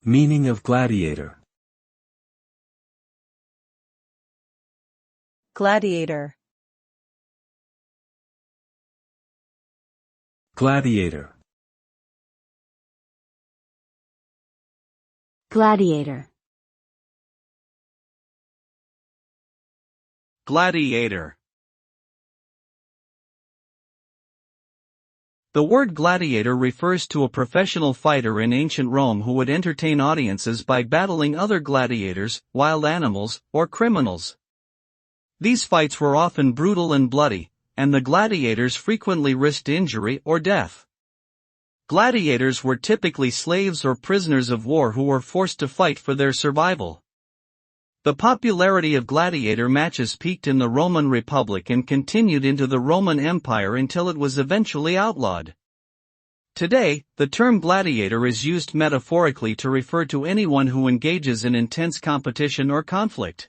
Meaning of gladiator. Gladiator. Gladiator. Gladiator. Gladiator. The word gladiator refers to a professional fighter in ancient Rome who would entertain audiences by battling other gladiators, wild animals, or criminals. These fights were often brutal and bloody, and the gladiators frequently risked injury or death. Gladiators were typically slaves or prisoners of war who were forced to fight for their survival. The popularity of gladiator matches peaked in the Roman Republic and continued into the Roman Empire until it was eventually outlawed. Today, the term gladiator is used metaphorically to refer to anyone who engages in intense competition or conflict.